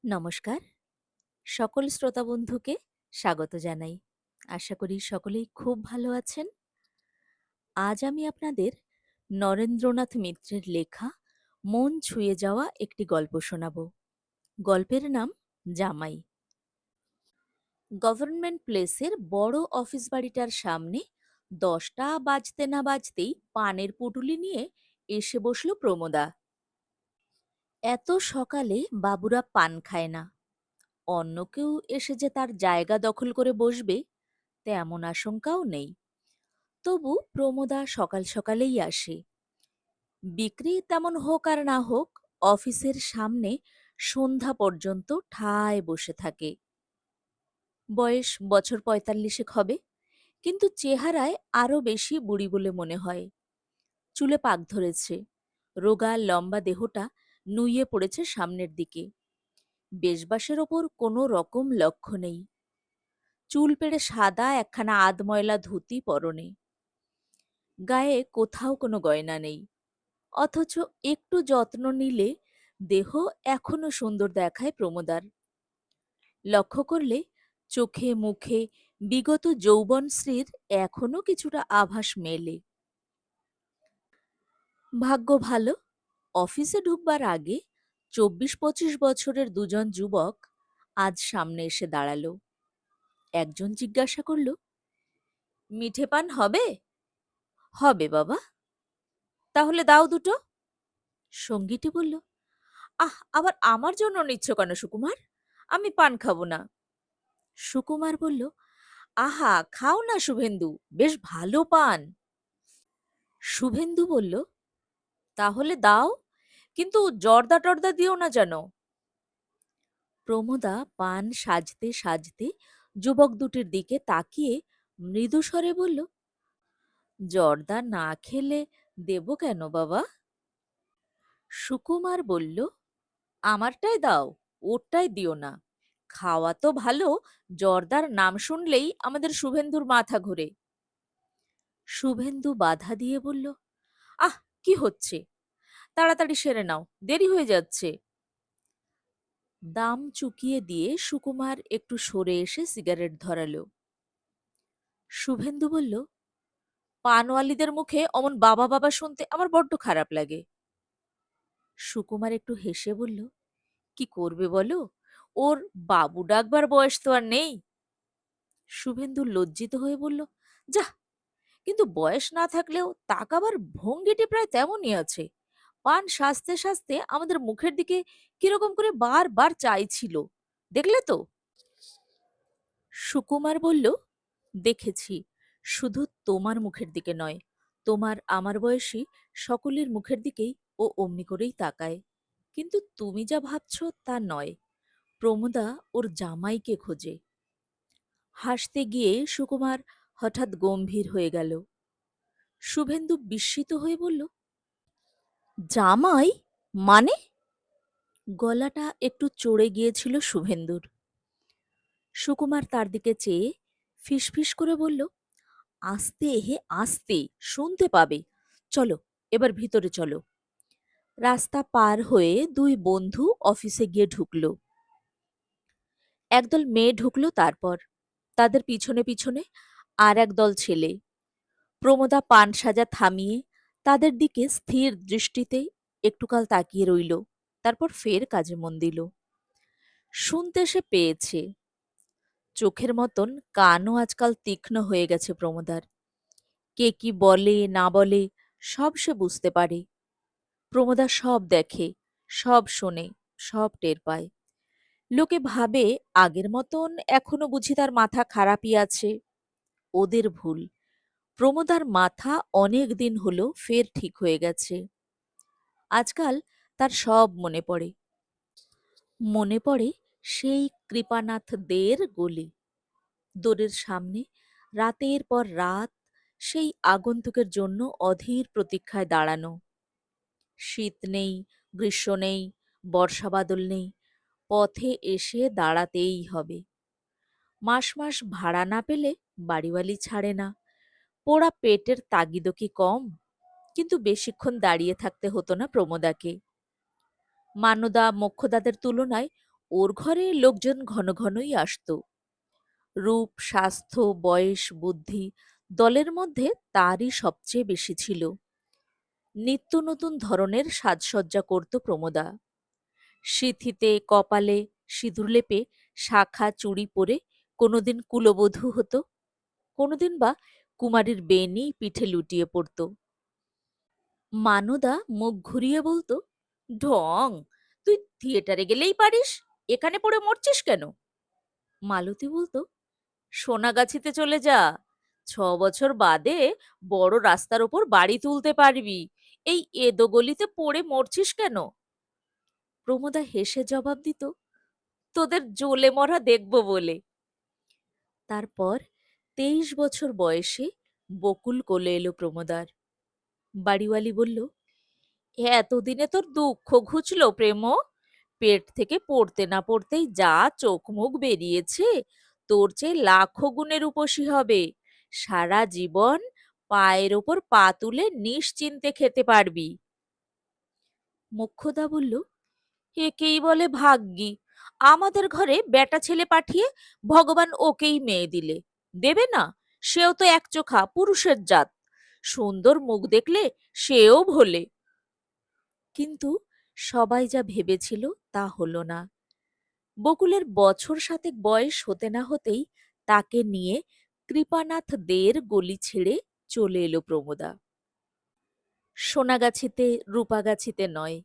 নমস্কার। সকল শ্রোতা বন্ধুকে স্বাগত জানাই। আশা করি সকলেই খুব ভালো আছেন। আজ আমি আপনাদের নরেন্দ্রনাথ মিত্রের লেখা মন ছুঁয়ে যাওয়া একটি গল্প শোনাব। গল্পের নাম জামাই। গভর্নমেন্ট প্লেসের বড় অফিস বাড়িটার সামনে ১০টা বাজতে না বাজতেই পানের পুঁটুলি নিয়ে এসে বসল প্রমোদা। এত সকালে বাবুরা পান খায় না। অন্য কেউ এসে যে তার জায়গা দখল করে বসবে তেমন আশঙ্কাও নেই। তবু প্রমোদা সকাল সকালেই আসে। বিক্রি তেমন হোক আর না হোক, অফিসের সামনে সন্ধ্যা পর্যন্ত ঠায় বসে থাকে। বয়স বছর ৪৫ হবে, কিন্তু চেহারায় আরও বেশি বুড়ি বলে মনে হয়। চুলে পাক ধরেছে, রোগা লম্বা দেহটা নুইয়ে পড়েছে সামনের দিকে। বেশবাসের ওপর কোনো রকম লক্ষ্য নেই। চুল পেড়ে সাদা একখানা আধময়লা ধুতি পরনে। গায়ে কোথাও কোনো গয়না নেই, অথচ একটু যত্ন নিলে দেহ এখনো সুন্দর দেখায় প্রমোদার। লক্ষ্য করলে চোখে মুখে বিগত যৌবনশ্রীর এখনো কিছুটা আভাস মেলে। ভাগ্য ভালো, অফিসে ঢুকবার আগে ২৪-২৫ বছরের দুজন যুবক আজ সামনে এসে দাঁড়াল। একজন জিজ্ঞাসা করল, মিঠে পান হবে? হবে বাবা। তাহলে দাও দুটো। সঙ্গীটি বলল, আবার আমার জন্য নিচ্ছ কেন সুকুমার? আমি পান খাবো না। সুকুমার বলল, আহা, খাও না শুভেন্দু, বেশ ভালো পান। শুভেন্দু বলল, তাহলে দাও, কিন্তু জর্দা টর্দা দিও না যেন। প্রমোদা পান সাজতে সাজতে যুবক দুটির দিকে তাকিয়ে মৃদুস্বরে বলল, জর্দা না খেলে দেব কেন বাবা? সুকুমার বলল, আমারটাই দাও, ওরটাই দিও না। খাওয়া তো ভালো, জর্দার নাম শুনলেই আমাদের শুভেন্দুর মাথা ঘোরে। শুভেন্দু বাধা দিয়ে বলল, আহ, কি হচ্ছে? তাড়াতাড়ি সেরে নাও, দেরি হয়ে যাচ্ছে। দাম চুকিয়ে দিয়ে সুকুমার একটু সরে এসে সিগারেট ধরালো। শুভেন্দু বলল, পানওয়ালিদের মুখে অমন বাবা বাবা শুনতে আমার বড্ড খারাপ লাগে। সুকুমার একটু হেসে বলল, কি করবে বলো, ওর বাবু ডাকবার বয়স তো আর নেই। শুভেন্দু লজ্জিত হয়ে বলল, যাহ, কিন্তু বয়স না থাকলেও তাকাবার ভঙ্গিটি প্রায় তেমনই আছে। পান সাজতে সাজতে আমাদের মুখের দিকে কিরকম করে বারবার চাইছিল, দেখলে তো? সুকুমার বলল, দেখেছি, শুধু তোমার মুখের দিকে নয়, তোমার আমার বয়সী সকলের মুখের দিকেই ও অমনি করেই তাকায়। কিন্তু তুমি যা ভাবছ তা নয়, প্রমোদা ওর জামাইকে খোঁজে। হাসতে গিয়ে সুকুমার হঠাৎ গম্ভীর হয়ে গেল। শুভেন্দু বিস্মিত হয়ে বলল, জামাই মানে? গলাটা একটু চড়ে গিয়েছিল শুভেন্দুর। সুকুমার তার দিকে চেয়ে ফিসফিস করে বলল, আস্তে হে আস্তে, শুনতে পাবে। চলো, এবার ভিতরে চলো। রাস্তা পার হয়ে দুই বন্ধু অফিসে গিয়ে ঢুকল। একদল মেয়ে ঢুকল, তারপর তাদের পিছনে পিছনে আর একদল ছেলে। প্রমোদা পান সাজা থামিয়ে তাদের দিকে স্থির দৃষ্টিতে একটুকাল তাকিয়ে রইল, তারপর ফের কাজে মন দিল। শুনতে সে পেয়েছে, চোখের মতন কানও আজকাল তীক্ষ্ণ হয়ে গেছে প্রমোদার। কে কি বলে না বলে সব সে বুঝতে পারে। প্রমোদা সব দেখে, সব শোনে, সব টের পায়। লোকে ভাবে আগের মতন এখনো বুঝি তার মাথা খারাপই আছে। ওদের ভুল। প্রমোদার মাথা অনেক দিন হল ফের ঠিক হয়ে গেছে। আজকাল তার সব মনে পড়ে। মনে পড়ে সেই কৃপানাথ দের গলি, দোরের সামনে রাতের পর রাত সেই আগন্তুকের জন্য অধীর প্রতীক্ষায় দাঁড়ানো। শীত নেই, গ্রীষ্ম নেই, বর্ষা বাদল নেই, পথে এসে দাঁড়াতেই হবে। মাস মাস ভাড়া না পেলে বাড়িওয়ালি ছাড়ে না। পোড়া পেটের তাগিদও কি কম? কিন্তু বেশিক্ষণ দাঁড়িয়ে থাকতে হতো না প্রমোদাকে। মান্যদা মোক্ষদাদের তুলনায় ওর ঘরে লোকজন ঘন ঘনই আসত। রূপ, স্বাস্থ্য, বয়স, বুদ্ধি দলের মধ্যে তারই সবচেয়ে বেশি ছিল। নিত্য নতুন ধরনের সাজসজ্জা করত প্রমোদা। সিথিতে কপালে সিঁদুর লেপে শাখা চুড়ি পরে কোনোদিন কুলবধূ হতো, কোনোদিন বা কুমারীর বেণী পিঠে লুটিয়ে পড়ত। মানুদা মুখ ঘুরিয়ে বলতো, ঢং, তুই থিয়েটারে গেলেই পারিস, এখানে পড়ে মরছিস কেন? মালতী বলতো, সোনাগাছিতে চলে যা, 6 বছর বাদে বড় রাস্তার ওপর বাড়ি তুলতে পারবি, এই এদো গলিতে পড়ে মরছিস কেন? প্রমোদা হেসে জবাব দিত, তোদের জ্বলে মরা দেখব বলে। তারপর 23 বছর বয়সে বকুল কোলে এলো প্রমোদার। বাড়িওয়ালি বলল, এতদিনে তোর দুঃখ ঘুচলো প্রেম? পেট থেকে পড়তে না পড়তেই যা চোখ মুখ বেরিয়েছে, তোর চেয়ে লাখো গুণে রূপসী হবে। সারা জীবন পায়ের ওপর পা তুলে নিশ্চিন্তে খেতে পারবি। মোক্ষদা বলল, একেই বলে ভাগ্যি, আমাদের ঘরে বেটা ছেলে পাঠিয়ে ভগবান ওকেই মেয়ে দিলে। দেবে না? সেও তো একচোখা পুরুষের জাত, সুন্দর মুখ দেখলে সেও ভোলে। কিন্তু সবাই যা ভেবেছিল তা হল না। বকুলের বছর 7 বয়স হতে না হতেই তাকে নিয়ে কৃপানাথ দের গলি ছেড়ে চলে এলো প্রমোদা। সোনাগাছিতে রূপাগাছিতে নয়,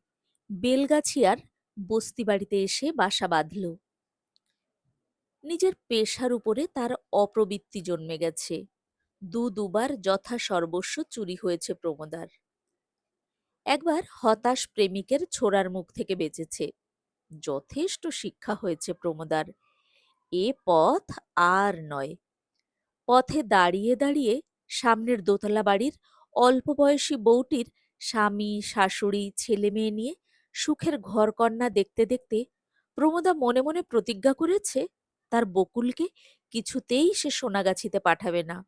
বেলগাছিয়ার বস্তি বাড়িতে এসে বাসা বাঁধল। নিজের পেশার উপরে তার অপ্রবৃত্তি জন্মে গেছে। দুবার যথা সর্বস্ব চুরি হয়েছে প্রমোদার। একবার হতাশ প্রেমিকের ছোড়ার মুখ থেকে বেঁচেছে। যথেষ্ট শিক্ষা হয়েছে প্রমোদার। এ পথ আর নয়। পথে দাঁড়িয়ে দাঁড়িয়ে সামনের দোতলা বাড়ির অল্প বয়সী বউটির স্বামী, শাশুড়ি, ছেলে মেয়ে নিয়ে সুখের ঘরকন্না দেখতে দেখতে প্রমোদা মনে মনে প্রতিজ্ঞা করেছে, তার বকুলকে কিছুতেই সে সোনাগাছিতে পাঠাবে না।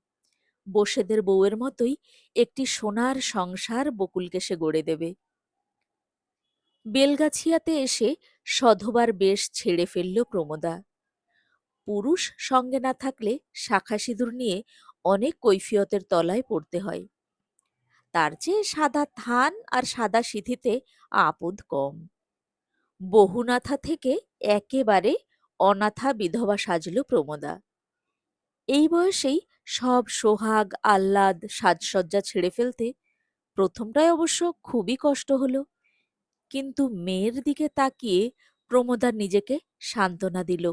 বসেদের বউয়ের মতোই একটি সোনার সংসার বকুলকে সে গড়ে দেবে। বেলগাছিয়াতে এসে সধবার বেশ ছেড়ে ফেলল প্রমোদা। পুরুষ সঙ্গে না থাকলে শাখা সিঁদুর নিয়ে অনেক কৈফিয়তের তলায় পড়তে হয়। তার চেয়ে সাদা থান আর সাদা সিঁথিতে আপদ কম। বহুনাথা থেকে একেবারে অনাথা বিধবা সাজল প্রমোদা। এই বয়সেই সব সোহাগ, আহ্লাদ, সাজসজ্জা ছেড়ে ফেলতে প্রথমটায় অবশ্য খুবই কষ্ট হল। কিন্তু মেয়ের দিকে তাকিয়ে প্রমোদা নিজেকে সান্ত্বনা দিল।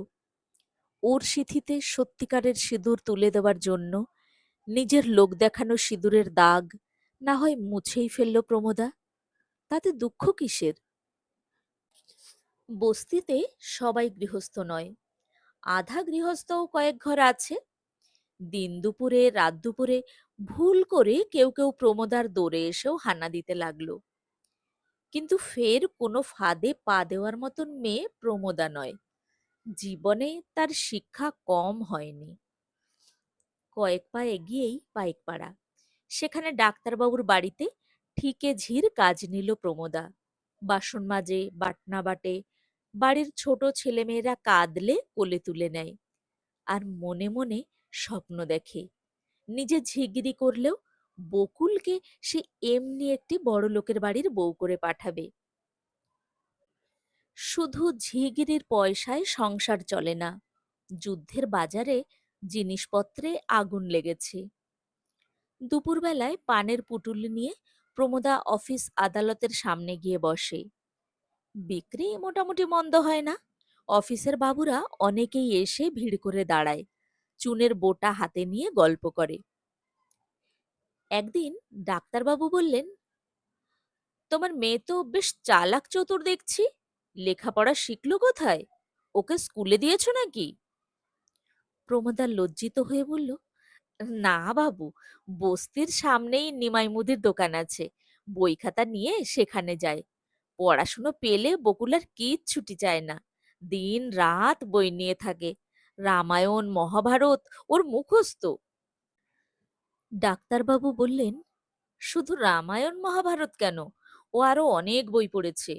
ওর সিঁথিতে সত্যিকারের সিঁদুর তুলে দেওয়ার জন্য নিজের লোক দেখানো সিঁদুরের দাগ না হয় মুছেই ফেলল প্রমোদা। তাতে দুঃখ কিসের? বস্তিতে সবাই গৃহস্থ নয়, আধা গৃহস্থও কয়েক ঘর আছে। দিন দুপুরে, রাত দুপুরে ভুল করে কেউ কেউ প্রমোদার দৌড়ে এসেও হানা দিতে লাগলো। কিন্তু ফের কোনো ফাঁদে পা দেওয়ার মতন মেয়ে প্রমোদা নয়। জীবনে তার শিক্ষা কম হয়নি। কয়েক পা এগিয়েই পাইকপাড়া। সেখানে ডাক্তারবাবুর বাড়িতে ঠিকে ঝির কাজ নিল প্রমোদা। বাসন মাজে, বাটনা বাটে, বাড়ির ছোট ছেলেমেয়েরা কাঁদলে কোলে তুলে নেয়। আর মনে মনে স্বপ্ন দেখে, নিজে ঝিগিরি করলেও বকুলকে সে এমনি একটি বড় লোকের বাড়ির বউ করে পাঠাবে। শুধু ঝিগিরির পয়সায় সংসার চলে না, যুদ্ধের বাজারে জিনিসপত্রে আগুন লেগেছে। দুপুরবেলায় পানের পুটুল নিয়ে প্রমোদা অফিস আদালতের সামনে গিয়ে বসে। বিক্রি মোটামুটি মন্দ হয় না। অফিসের বাবুরা অনেকেই এসে ভিড় করে দাঁড়ায়, চুনের বোটা হাতে নিয়ে গল্প করে। একদিন ডাক্তারবাবু বললেন, তোমার মেয়ে তো বেশ চালাক চতুর দেখছি, লেখাপড়া শিখলো কোথায়? ওকে স্কুলে দিয়েছ নাকি? প্রমোদা লজ্জিত হয়ে বলল, না বাবু, বস্তির সামনেই নিমাই মুদির দোকান আছে, বই খাতা নিয়ে সেখানে যায়। পড়াশুনো পেলে বকুল আর কিচ্ছুটি চায় না, দিন রাত বই নিয়ে থাকে। রামায়ণ, মহাভারত ওর মুখস্থ। ডাক্তারবাবু বললেন, শুধু রামায়ণ মহাভারত কেন, ও আরো অনেক বই পড়েছে।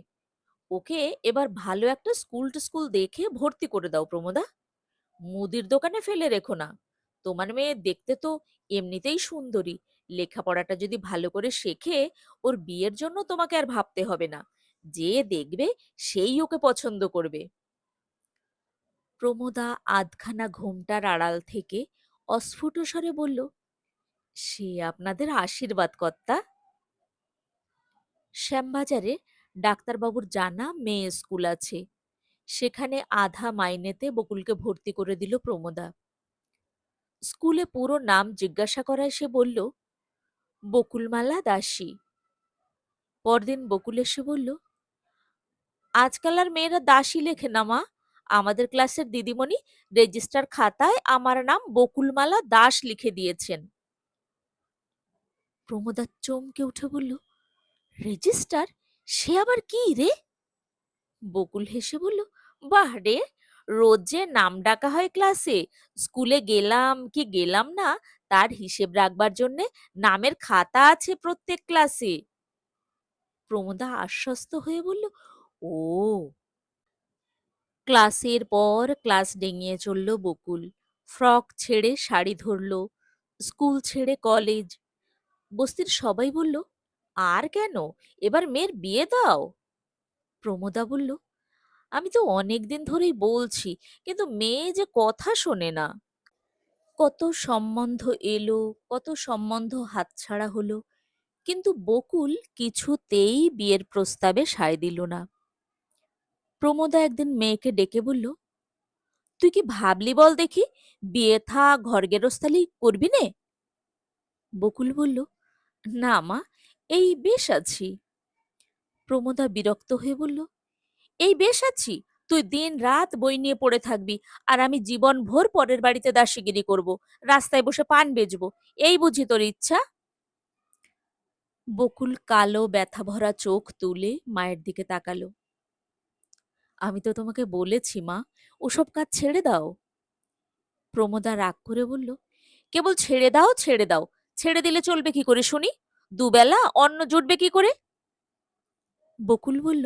ওকে এবার ভালো একটা স্কুল দেখে ভর্তি করে দাও প্রমোদা। মুদির দোকানে ফেলে রেখো না। তোমার মেয়ে দেখতে তো এমনিতেই সুন্দরী। লেখাপড়াটা যদি ভালো করে শেখে, ওর বিয়ের জন্য তোমাকে আর ভাবতে হবে না। যে দেখবে সেই ওকে পছন্দ করবে। প্রমোদা আধখানা ঘোমটার আড়াল থেকে অস্ফুট স্বরে বলল, সে আপনাদের আশীর্বাদ কর্তা। শ্যামবাজারে ডাক্তারবাবুর জানা মেয়ে স্কুল আছে, সেখানে আধা মাইনেতে বকুলকে ভর্তি করে দিল প্রমোদা। স্কুলে পুরো নাম জিজ্ঞাসা করায় সে বলল, বকুলমালা দাসী। পরদিন বকুল এসে বলল, আজকাল আর মেয়েরা দাসী লেখে না মা। আমাদের ক্লাসের দিদিমণি রেজিস্টার খাতায় আমার নাম বকুলমালা দাস লিখে দিয়েছেন। প্রমোদা চমকে উঠে বলল, রেজিস্টার? সে আবার কি রে? বকুল হেসে বলল, বাহ রে, রোজ যে নাম ডাকা হয় ক্লাসে, স্কুলে গেলাম কি গেলাম না তার হিসেব রাখবার জন্যে নামের খাতা আছে প্রত্যেক ক্লাসে। প্রমোদা আশ্বস্ত হয়ে বলল, ও। ক্লাসের পর ক্লাস ডিঙিয়ে চলল বকুল। ফ্রক ছেড়ে শাড়ি ধরল, স্কুল ছেড়ে কলেজ। বস্তির সবাই বলল, আর কেন, এবার মেয়ের বিয়ে দাও। প্রমোদা বলল, আমি তো অনেকদিন ধরেই বলছি, কিন্তু মেয়ে যে কথা শোনে না। কত সম্বন্ধ এলো, কত সম্বন্ধ হাতছাড়া হলো, কিন্তু বকুল কিছুতেই বিয়ের প্রস্তাবে সায় দিল না। প্রমোদা একদিন মেয়েকে ডেকে বলল, তুই কি ভাবলি বল দেখি, বিয়ে থা ঘর গেরস্তালি করবি নে? বকুল বলল, না মা, এই বেশ আছি। প্রমোদা বিরক্ত হয়ে বলল, এই বেশ আছি? তুই দিন রাত বই নিয়ে পড়ে থাকবি, আর আমি জীবন ভোর পরের বাড়িতে দাসীগিরি করব, রাস্তায় বসে পান বেচবো, এই বুঝি তোর ইচ্ছা? বকুল কালো ব্যথা ভরা চোখ তুলে মায়ের দিকে তাকালো। আমি তো তোমাকে বলেছি মা, ওসব কাজ ছেড়ে দাও। প্রমোদা রাগ করে বলল, কেবল ছেড়ে দাও ছেড়ে দাও, ছেড়ে দিলে চলবে কি করে শুনি? দুবেলা অন্ন জুটবে কি করে? বকুল বলল,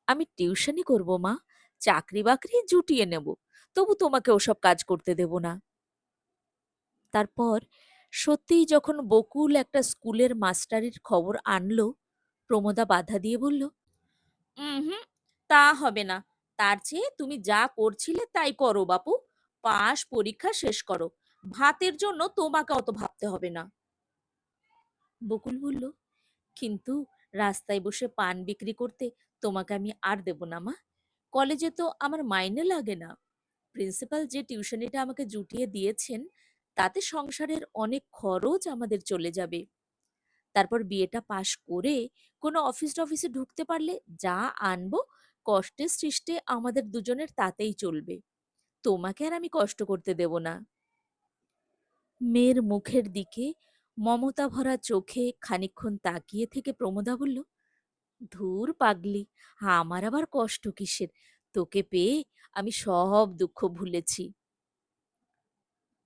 আমি টিউশনি করব মা, চাকরি বাকরি জুটিয়ে নেব, তবু তোমাকে ওসব কাজ করতে দেব না। তারপর সত্যিই যখন বকুল একটা স্কুলের মাস্টারির খবর আনলো, প্রমোদা বাধা দিয়ে বলল, হুম, তা হবে না। তার চেয়ে তুমি যা করছিলে তাই করো বাপু। পাশ পরীক্ষা শেষ করো, ভাতের জন্য তোমাকে অত ভাবতে হবে না। বকুল বলল, কিন্তু রাস্তায় বসে পান বিক্রি করতে তোমাকে আমি আর দেব না মা। কলেজে তো আমার মাইনে লাগে না। প্রিন্সিপাল যে টিউশনিটা আমাকে জুটিয়ে দিয়েছেন, তাতে সংসারের অনেক খরচ আমাদের চলে যাবে। তারপর বিয়েটা পাশ করে কোনো অফিস টফিসে ঢুকতে পারলে যা আনবো, কষ্টে সৃষ্টে আমাদের দুজনের তাতেই চলবে। তোমাকে আর আমি কষ্ট করতে দেব না। মেয়ের মুখের দিকে মমতা ভরা চোখে খানিকক্ষণ তাকিয়ে থেকে প্রমোদা বলল, ধুর পাগলি, আমার আবার কষ্ট কিসের? তোকে পেয়ে আমি সব দুঃখ ভুলেছি।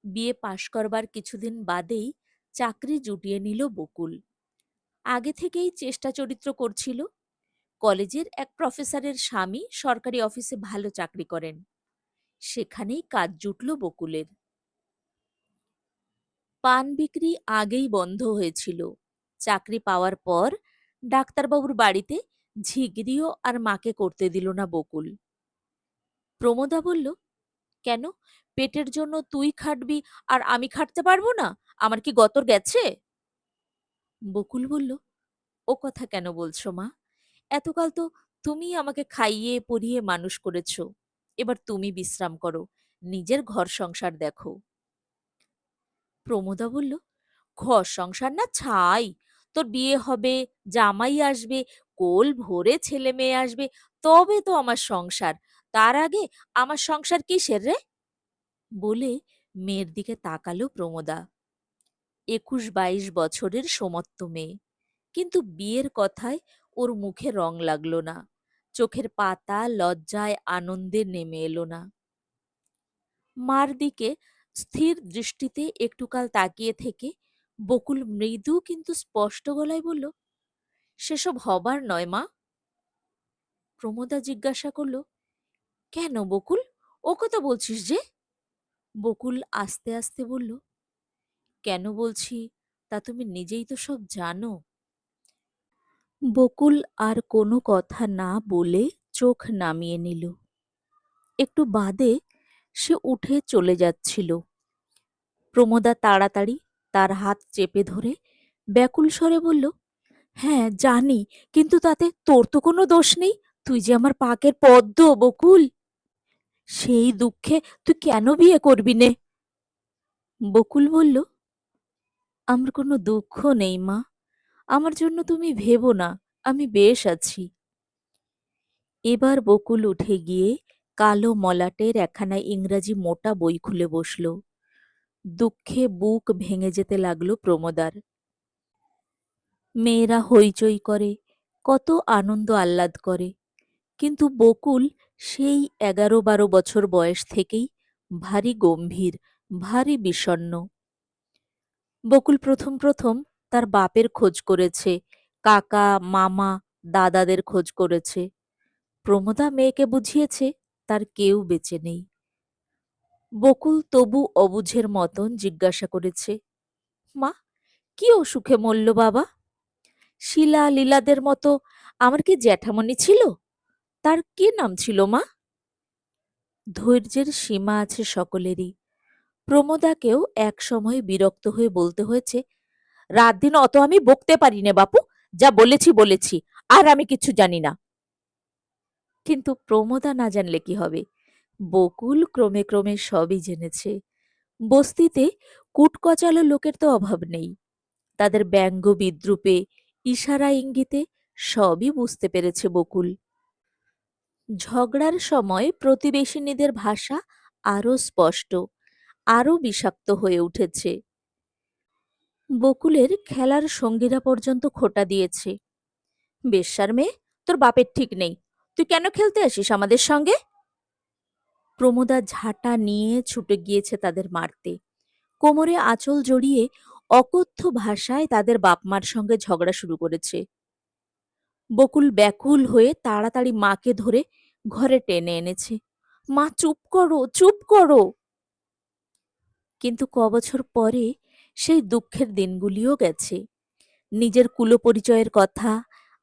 বিয়ে পাশ করবার কিছুদিন বাদেই চাকরি জুটিয়ে নিল বকুল। আগে থেকেই চেষ্টা চরিত্র করছিল। কলেজের এক প্রফেসরের স্বামী সরকারি অফিসে ভালো চাকরি করেন, সেখানেই কাজ জুটল বকুলের। পান বিক্রি আগেই বন্ধ হয়েছিল। চাকরি পাওয়ার পর ডাক্তারবাবুর বাড়িতে ঝিগড়িও আর মাকে করতে দিল না বকুল। প্রমোদা বলল, কেন, পেটের জন্য তুই খাটবি আর আমি খাটতে পারবো না? আমার কি গতর গেছে? বকুল বলল, ও কথা কেন বলছো মা? এতকাল তো তুমিই আমাকে খাইয়ে পরিয়ে মানুষ করেছ। এবার তুমি বিশ্রাম করো, নিজের ঘর সংসার দেখো। প্রমোদা বলল, ঘর সংসার না ছাই, তোর বিয়ে হবে, জামাই আসবে, কোল ভরে ছেলে মেয়ে আসবে, তবে তো আমার সংসার। তার আগে আমার সংসার কিসের রে? বলে মেয়ের দিকে তাকালো প্রমোদা। ২১-২২ বছরের সমত্ত মেয়ে, কিন্তু বিয়ের কথায় ওর মুখে রং লাগলো না, চোখের পাতা লজ্জায় আনন্দে নেমে এলো না। মার দিকে স্থির দৃষ্টিতে একটুকাল তাকিয়ে থেকে বকুল মৃদু কিন্তু স্পষ্ট গলায় বলল, সেসব হবার নয় মা। প্রমোদা জিজ্ঞাসা করল, কেন বকুল, ও কথা বলছিস যে? বকুল আস্তে আস্তে বলল, কেন বলছি তা তুমি নিজেই তো সব জানো। বকুল আর কোনো কথা না বলে চোখ নামিয়ে নিল। একটু বাদে সে উঠে চলে যাচ্ছিল। প্রমোদা তাড়াতাড়ি তার হাত চেপে ধরে ব্যাকুল স্বরে বলল, হ্যাঁ জানি, কিন্তু তাতে তোর তো কোনো দোষ নেই। তুই যে আমার পাকের পদ্ম বকুল, সেই দুঃখে তুই কেন বিয়ে করবি নে? বকুল বলল, আমার কোনো দুঃখ নেই মা, আমার জন্য তুমি ভেবো না, আমি বেশ আছি। এবার বকুল উঠে গিয়ে কালো মলাটের একখানা ইংরাজি মোটা বই খুলে বসল। দুঃখে বুক ভেঙে যেতে লাগলো প্রমোদার। মেয়েরা হইচই করে, কত আনন্দ আহ্লাদ করে, কিন্তু বকুল সেই 11-12 বছর বয়স থেকেই ভারী গম্ভীর, ভারী বিষণ্ণ। বকুল প্রথম প্রথম তার বাপের খোঁজ করেছে, কাকা মামা দাদাদের খোঁজ করেছে। প্রমোদা মেয়েকে বুঝিয়েছে তার কেউ বেঁচে নেই। বকুল তবু অবুঝের মতন জিজ্ঞাসা করেছে, মা, কি অসুখে মরল বাবা? শিলা লীলাদের মতো আমার কি জ্যাঠামণি ছিল? তার কি নাম ছিল মা? ধৈর্যের সীমা আছে সকলেরই। প্রমোদাকেও এক সময় বিরক্ত হয়ে বলতে হয়েছে, রাত দিন অত আমি বকতে পারি নে বাপু, যা বলেছি বলেছি, আর আমি কিছু জানি না। কিন্তু প্রমোদা না জানলে কি হবে, বকুল ক্রমে ক্রমে সবই জেনেছে। বস্তিতে কুটকচালো লোকের তো অভাব নেই। তাদের ব্যঙ্গ বিদ্রূপে, ইশারা ইঙ্গিতে সবই বুঝতে পেরেছে বকুল। ঝগড়ার সময় প্রতিবেশিনীদের ভাষা আরও স্পষ্ট, আরও বিষাক্ত হয়ে উঠেছে। বকুলের খেলার সঙ্গীরা পর্যন্ত খোঁটা দিয়েছে, বেশ্যার মেয়ে, তোর বাপের ঠিক নেই, তুই কেন খেলতে আসিস আমাদের সঙ্গে? প্রমোদা ঝাঁটা নিয়ে ছুটে গিয়েছে তাদের মারতে। কোমরে আঁচল জড়িয়ে অকথ্য ভাষায় তাদের বাপমার সঙ্গে ঝগড়া শুরু করেছে। বকুল ব্যাকুল হয়ে তাড়াতাড়ি মাকে ধরে ঘরে টেনে এনেছে। মা, চুপ করো, চুপ করো। কিন্তু কবছর পরে সেই দুঃখের দিনগুলিও গেছে। নিজের কুলপরিচয়ের কথা,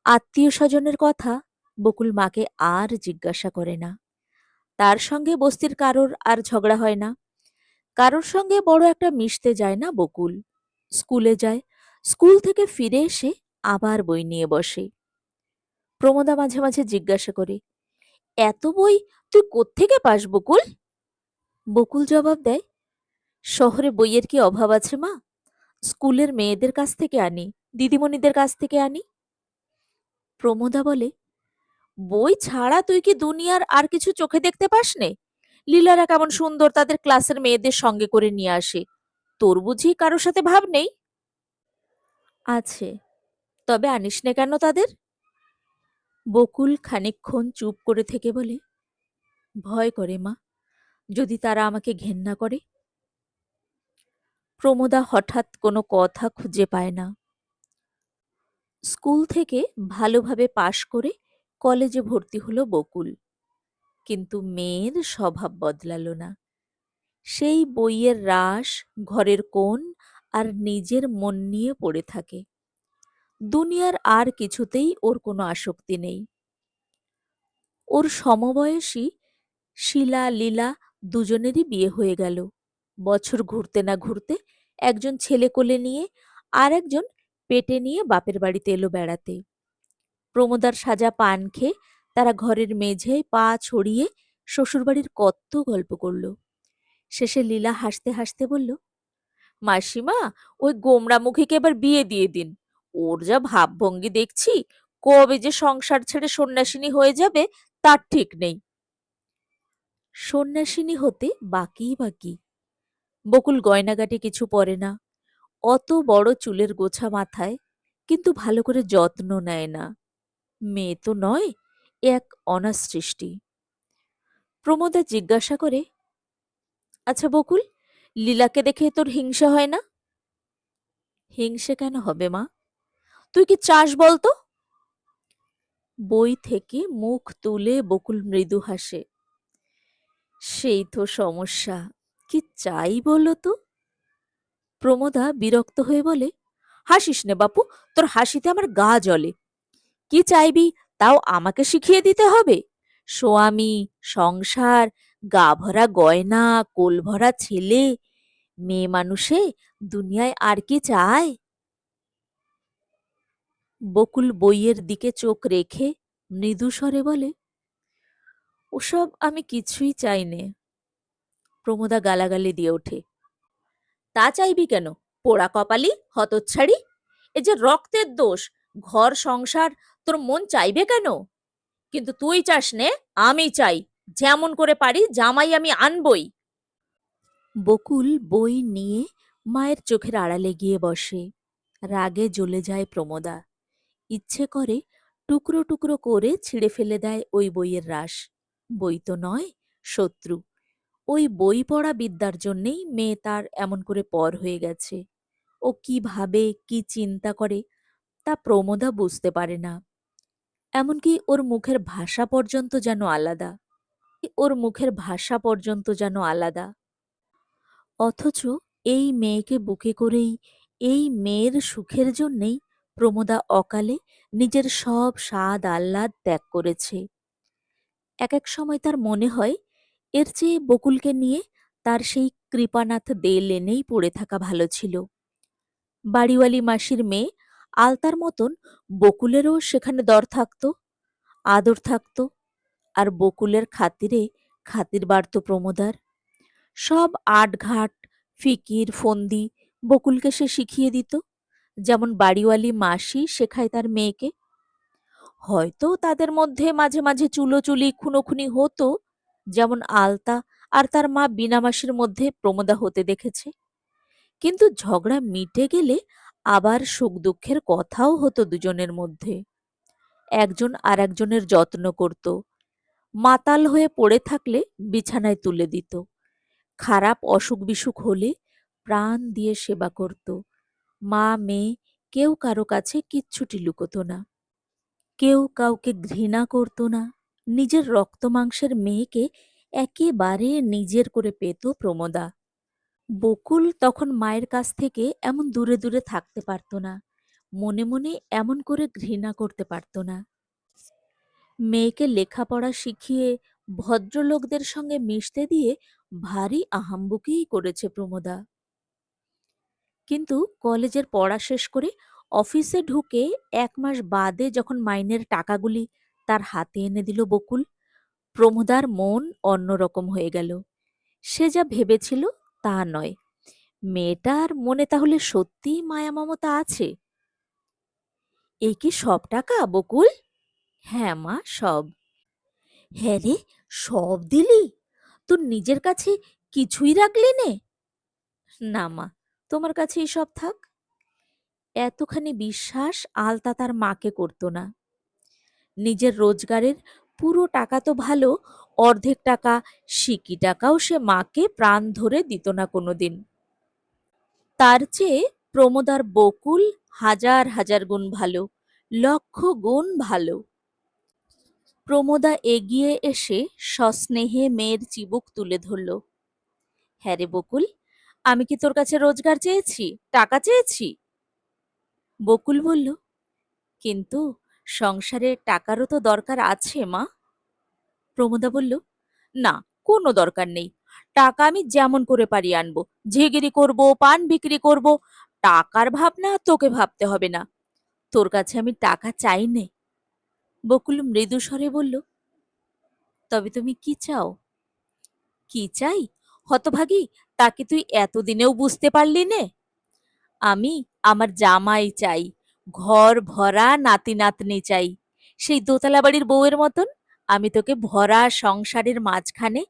আত্মীয় স্বজনের কথা বকুল মাকে আর জিজ্ঞাসা করে না। তার সঙ্গে বস্তির কারোর আর ঝগড়া হয় না। কারোর সঙ্গে বড় একটা মিশতে যায় না বকুল। স্কুলে যায়, স্কুল থেকে ফিরে এসে আবার বই নিয়ে বসে। প্রমোদা মাঝে মাঝে জিজ্ঞাসা করে, এত বই তুই কোত্থেকে পাস বকুল? বকুল জবাব দেয়, শহরে বইয়ের কি অভাব আছে মা? স্কুলের মেয়েদের কাছ থেকে আনি, দিদিমণিদের কাছ থেকে আনি। প্রমোদা বলে, বই ছাড়া তুই কি দুনিয়ার আর কিছু চোখে দেখতে পাস নে? লীলারা কেমন সুন্দর তাদের ক্লাসের মেয়েদের সঙ্গে করে নিয়ে আসে, তোর বুঝি কারোর সাথে ভাব নেই? আছে, তবে আনিস নে কেন তাদের? বকুল খানিকক্ষণ চুপ করে থেকে বলে, ভয় করে মা, যদি তারা আমাকে ঘেন্না করে। প্রমোদা হঠাৎ কোনো কথা খুঁজে পায় না। স্কুল থেকে ভালোভাবে পাশ করে কলেজে ভর্তি হলো বকুল, কিন্তু মেয়ের স্বভাব বদলালো না। সেই বইয়ের রাশ, ঘরের কোণ আর নিজের মন নিয়ে পড়ে থাকে। দুনিয়ার আর কিছুতেই ওর কোনো আসক্তি নেই। ওর সমবয়সী শিলা লীলা দুজনেরই বিয়ে হয়ে গেল। বছর ঘুরতে না ঘুরতে একজন ছেলে কোলে নিয়ে আর একজন পেটে নিয়ে বাপের বাড়িতে এলো বেড়াতে। প্রমোদার সাজা পান খেয়ে তারা ঘরের মেঝেয় পা ছড়িয়ে শ্বশুরবাড়ির কত গল্প করল। শেষে লীলা হাসতে হাসতে বলল, মাসিমা, ওই গোমরামুখীকে এবার বিয়ে দিয়ে দিন। ওর যা ভাবভঙ্গি দেখছি, কবে যে সংসার ছেড়ে সন্ন্যাসিনী হয়ে যাবে তার ঠিক নেই। সন্ন্যাসিনী হতে বাকিই বাকি। বকুল গয়নাগাটি কিছু পরে না, অত বড় চুলের গোছা মাথায়, কিন্তু ভালো করে যত্ন নেয় না। মেয়ে তো নয়, এ এক অনাথ সৃষ্টি। প্রমোদা জিজ্ঞাসা করে, আচ্ছা বকুল, লীলাকে দেখে তোর হিংসা হয় না? হিংসে কেন হবে মা? তুই কি চাস বলতো? বই থেকে মুখ তুলে বকুল মৃদু হাসে। সেই তো সমস্যা। কি চাই বলো তো? প্রমোদা বিরক্ত হয়ে বলে, হাসিস নে বাপু, তোর হাসিতে আমার গা জ্বলে। কি চাইবি তাও আমাকে শিখিয়ে দিতে হবে? স্বামী, সংসার, গা ভরা গয়না, কোল ভরা ছেলে, মেয়ে মানুষে দুনিয়ায় আর কি চায়? বকুল বইয়ের দিকে চোখ রেখে মৃদু স্বরে বলে, ওসব আমি কিছুই চাই নে। প্রমোদা গালাগালি দিয়ে ওঠে, তা চাইবি কেন? পোড়া কপালি, হতচ্ছাড়ি! এ যে রক্তের দোষ, ঘর সংসার তোর মন চাইবে কেন? কিন্তু তুই চাস নে, আমি চাই। যেমন করে পারি জামাই আমি আনবই। বকুল বই নিয়ে মায়ের চোখের আড়ালে গিয়ে বসে। রাগে জ্বলে যায় প্রমোদা। ইচ্ছে করে টুকরো টুকরো করে ছিঁড়ে ফেলে দেয় ওই বইয়ের রাশ। বই তো নয়, শত্রু। ওই বই পড়া বিদ্যার জন্যেই মেয়ে তার এমন করে পর হয়ে গেছে। ও কি ভাবে, কি চিন্তা করে, তা প্রমোদা বুঝতে পারে না। এমনকি ওর মুখের ভাষা পর্যন্ত যেন আলাদা। ওর মুখের ভাষা পর্যন্ত যেন আলাদা। অথচ এই মেয়েকে বুকে করেই, এই মেয়ের সুখের জন্যেই প্রমোদা অকালে নিজের সব স্বাদ আহ্লাদ ত্যাগ করেছে। এক এক সময় তার মনে হয় এর চেয়ে বকুলকে নিয়ে তার সেই কৃপানাথ দে লেনেই পড়ে থাকা ভালো ছিল। বাড়িওয়ালি মাসির মেয়ে আলতার মতন বকুলেরও সেখানে দর থাকত, আদর থাকত, আর বকুলের খাতিরে খাতির বাড়ত প্রমোদার। সব আটঘাট, ফিকির, ফন্দি বকুলকে সে শিখিয়ে দিত, যেমন বাড়িওয়ালি মাসি শেখায় তার মেয়েকে। হয়তো তাদের মধ্যে মাঝে মাঝে চুলোচুলি খুনোখুনি হতো, যেমন আলতা আর তার মা বীণা মাসির মধ্যে প্রমোদা হতে দেখেছে। কিন্তু ঝগড়া মিটে গেলে আবার সুখ দুঃখের কথাও হতো দুজনের মধ্যে। একজন আর একজনের যত্ন করত। মাতাল হয়ে পড়ে থাকলে বিছানায় তুলে দিত। খারাপ অসুখ বিসুখ হলে প্রাণ দিয়ে সেবা করত। মা মেয়ে কেউ কারো কাছে কিচ্ছুটি লুকোত না। কেউ কাউকে ঘৃণা করত না। নিজের রক্তমাংসের মেয়েকে একেবারে নিজের করে পেত প্রমোদা। বকুল তখন মায়ের কাছ থেকে এমন দূরে দূরে থাকতে পারত না, মনে মনে এমন করে ঘৃণা করতে পারত না। মেয়েকে লেখাপড়া শিখিয়ে ভদ্রলোকদের সঙ্গে মিশতে দিয়ে ভারী আহাম্বুকিই করেছে প্রমোদা। কিন্তু কলেজের পড়া শেষ করে অফিসে ঢুকে 1 মাস বাদে যখন মাইনের টাকাগুলি তার হাতে এনে দিল বকুল, প্রমোদার মন অন্যরকম হয়ে গেল। সে যা ভেবেছিল তা নয়। মেয়েটার মনে তাহলে সত্যিই মায়া মমতা আছে? এই কি সব টাকা বকুল? হ্যাঁ মা, সব। হ্যাঁ রে, সব দিলি? তোর নিজের কাছে কিছুই রাখলি নে? না মা, তোমার কাছেই সব থাক। এতখানি বিশ্বাস আলতা তার মাকে করত না। নিজের রোজগারের পুরো টাকা তো ভালো, অর্ধেক টাকা সিকি টাকাও সে মাকে প্রাণ ধরে দিত না কোনোদিন। তার চেয়ে প্রমোদার বকুল হাজার হাজার গুণ ভালো, লক্ষ গুণ ভালো। প্রমোদা এগিয়ে এসে সস্নেহে মেয়ের চিবুক তুলে ধরল। হ্যাঁ রে বকুল, আমি কি তোর কাছে রোজগার চেয়েছি, টাকা চেয়েছি? বকুল বলল, কিন্তু সংসারে টাকারও তো দরকার আছে মা। প্রমোদা বলল, না, কোনো দরকার নেই। টাকা আমি যেমন করে পারি আনবো, ঝিগিরি করব, পান বিক্রি করব। টাকার ভাবনা তোকে ভাবতে হবে না। তোর কাছে আমি টাকা চাই নে। বকুল মৃদু স্বরে বলল, তবে তুমি কি চাও? কি চাই, হতভাগী, তা কি তুই এতদিনেও বুঝতে পারলি নে? আমি আমার জামাই চাই, ঘর ভরা নাতি নাতনি চাই। সেই দোতলা বাড়ির বউয়ের মতন আমি তোকে ভরা সংসারের মাঝখানে